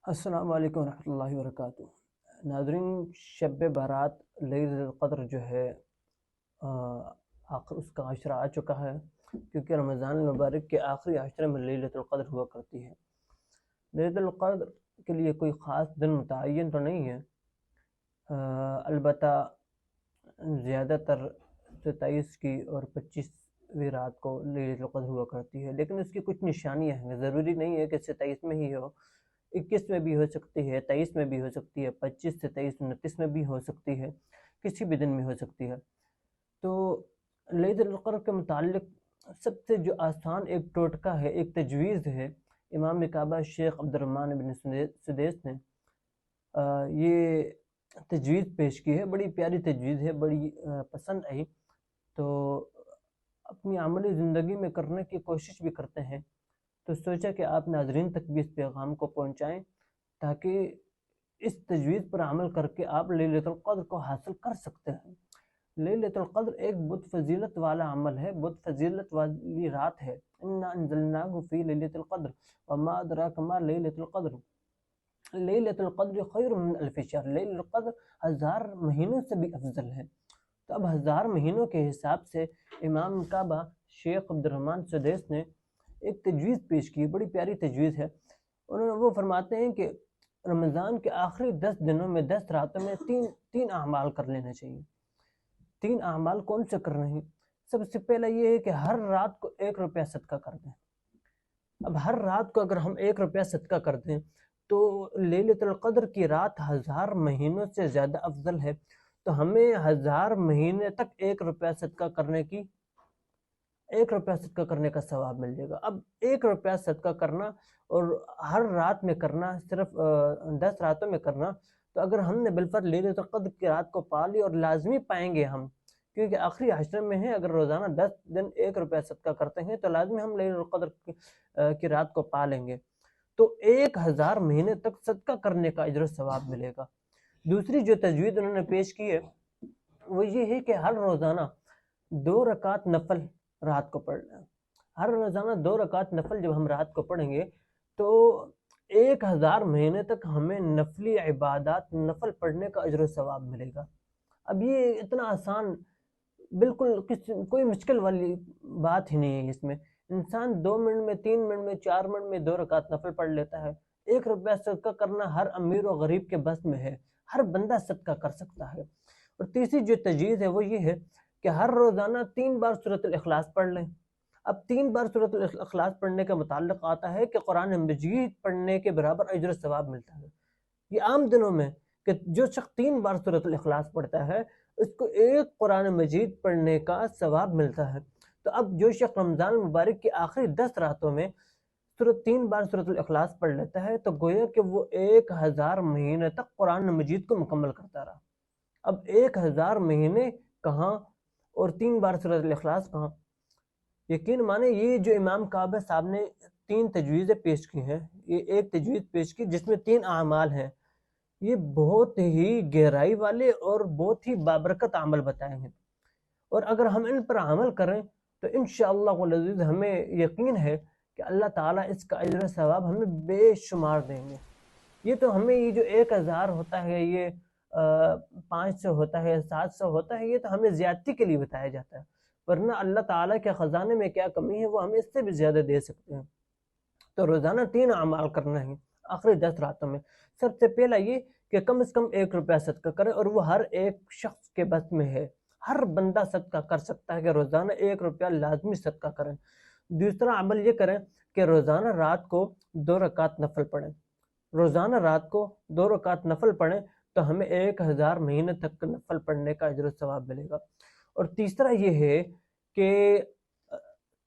السلام علیکم ورحمۃ اللہ وبرکاتہ۔ ناظرین، شب بارات لیلۃ القدر جو ہے آخر اس کا عشرہ آ چکا ہے، کیونکہ رمضان المبارک کے آخری عشرے میں لیلۃ القدر ہوا کرتی ہے۔ لیلۃ القدر کے لیے کوئی خاص دن متعین تو نہیں ہے، البتہ زیادہ تر 27 کی اور 25ویں رات کو لیلۃ القدر ہوا کرتی ہے، لیکن اس کی کچھ نشانیاں ہیں۔ ضروری نہیں ہے کہ 27 میں ہی ہو، 21 میں بھی ہو سکتی ہے، 23 میں بھی ہو سکتی ہے، 25 سے 23 29 میں بھی ہو سکتی ہے، کسی بھی دن میں ہو سکتی ہے۔ تو لیلۃ القدر کے متعلق سب سے جو آسان ایک ٹوٹکا ہے، ایک تجویز ہے، امام کعبہ شیخ عبد الرحمن بن سدیس نے یہ تجویز پیش کی ہے۔ بڑی پیاری تجویز ہے، بڑی پسند آئی، تو اپنی عملی زندگی میں کرنے کی کوشش بھی کرتے ہیں، تو سوچا کہ آپ ناظرین تک بھی اس پیغام کو پہنچائیں تاکہ اس تجویز پر عمل کر کے آپ لیلۃ القدر کو حاصل کر سکتے ہیں۔ لیلۃ القدر ایک بہت فضیلت والا عمل ہے، بہت فضیلت والی رات ہے۔ انا انزلناہ فی لیلۃ القدر وما ادراک ما لیلۃ القدر لیلۃ القدر خیر من الف شہر۔ لیلۃ القدر 1000 مہینوں سے بھی افضل ہے۔ تو اب 1000 مہینوں کے حساب سے امام کعبہ شیخ عبد الرحمن سدیس نے ایک تجویز پیش کی، بڑی پیاری تجویز ہے۔ وہ فرماتے ہیں کہ رمضان کے آخری 10 دنوں میں 10 راتوں میں تین اعمال کر لینا چاہیے۔ 3 اعمال کون سے کرنے ہیں؟ سب سے پہلا یہ ہے کہ ہر رات کو 1 روپیہ صدقہ کر دیں۔ اب ہر رات کو اگر ہم 1 روپیہ صدقہ کر دیں تو لیلۃ القدر کی رات 1000 مہینوں سے زیادہ افضل ہے، تو ہمیں 1000 مہینے تک 1 روپیہ صدقہ کرنے کا ثواب مل جائے گا۔ اب 1 روپیہ صدقہ کرنا اور ہر رات میں کرنا، صرف 10 راتوں میں کرنا، تو اگر ہم نے بالفرض لیلۃ القدر کی رات کو پا لی، اور لازمی پائیں گے ہم، کیونکہ آخری عشرے میں ہے، اگر روزانہ 10 دن 1 روپیہ صدقہ کرتے ہیں تو لازمی ہم لیلۃ القدر کی رات کو پا لیں گے، تو 1000 مہینے تک صدقہ کرنے کا اجر و ثواب ملے گا۔ دوسری جو تجویز انہوں نے پیش کی ہے وہ یہ ہے کہ ہر روزانہ 2 رکعت نفل رات کو پڑھنا ہے۔ ہر روزانہ 2 رکعت نفل جب ہم رات کو پڑھیں گے تو 1000 مہینے تک ہمیں نفلی عبادات، نفل پڑھنے کا اجر و ثواب ملے گا۔ اب یہ اتنا آسان، بالکل کوئی مشکل والی بات ہی نہیں ہے اس میں۔ انسان 2 منٹ میں، 3 منٹ میں، 4 منٹ میں 2 رکعت نفل پڑھ لیتا ہے۔ 1 روپیہ صدقہ کرنا ہر امیر و غریب کے بس میں ہے، ہر بندہ صدقہ کر سکتا ہے۔ اور تیسری جو تجویز ہے وہ یہ ہے کہ ہر روزانہ 3 بار سورۃ الاخلاص پڑھ لیں۔ اب 3 بار سورۃ الاخلاص پڑھنے کا متعلق آتا ہے کہ قرآن مجید پڑھنے کے برابر اجر و ثواب ملتا ہے۔ یہ عام دنوں میں کہ جو شخص 3 بار سورۃ الاخلاص پڑھتا ہے اس کو 1 قرآن مجید پڑھنے کا ثواب ملتا ہے۔ تو اب جو شخص رمضان مبارک کی آخری 10 راتوں میں 3 بار سورۃ الاخلاص پڑھ لیتا ہے تو گویا کہ وہ 1000 مہینے تک قرآن مجید کو مکمل کرتا رہا۔ اب 1000 مہینے کہاں اور 3 بار سورۃ الاخلاص کہاں؟ یقین مانے یہ جو امام کعبہ صاحب نے 3 تجویزیں پیش کی ہیں، یہ ایک تجویز پیش کی جس میں 3 اعمال ہیں، یہ بہت ہی گہرائی والے اور بہت ہی بابرکت عمل بتائے ہیں، اور اگر ہم ان پر عمل کریں تو انشاءاللہ العزیز ہمیں یقین ہے کہ اللہ تعالیٰ اس کا اجر و ثواب ہمیں بے شمار دیں گے۔ یہ تو ہمیں یہ جو 1000 ہوتا ہے، یہ 500 ہوتا ہے، 700 ہوتا ہے، یہ تو ہمیں زیادتی کے لیے بتایا جاتا ہے، ورنہ اللہ تعالیٰ کے خزانے میں کیا کمی ہے، وہ ہمیں اس سے بھی زیادہ دے سکتے ہیں۔ تو روزانہ 3 اعمال کرنا ہے آخری 10 راتوں میں۔ سب سے پہلا یہ کہ کم از کم 1 روپیہ صدقہ کرے، اور وہ ہر ایک شخص کے بس میں ہے، ہر بندہ صدقہ کر سکتا ہے کہ روزانہ 1 روپیہ لازمی صدقہ کریں۔ دوسرا عمل یہ کریں کہ روزانہ رات کو 2 رکعت نفل پڑھیں۔ روزانہ رات کو 2 رکعت نفل پڑھیں تو ہمیں 1000 مہینے تک نفل پڑھنے کا اجر و ثواب ملے گا۔ اور تیسرا یہ ہے کہ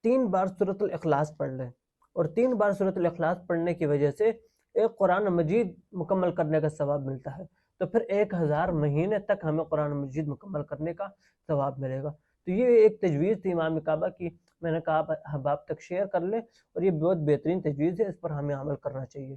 3 بار سورۃ الاخلاص پڑھ لیں، اور 3 بار سورۃ الاخلاص پڑھنے کی وجہ سے 1 قرآن مجید مکمل کرنے کا ثواب ملتا ہے، تو پھر 1000 مہینے تک ہمیں قرآن مجید مکمل کرنے کا ثواب ملے گا۔ تو یہ ایک تجویز تھی امام کعبہ کی، میں نے کہا آپ احباب تک شیئر کر لیں، اور یہ بہت بہترین تجویز ہے، اس پر ہمیں عمل کرنا چاہیے۔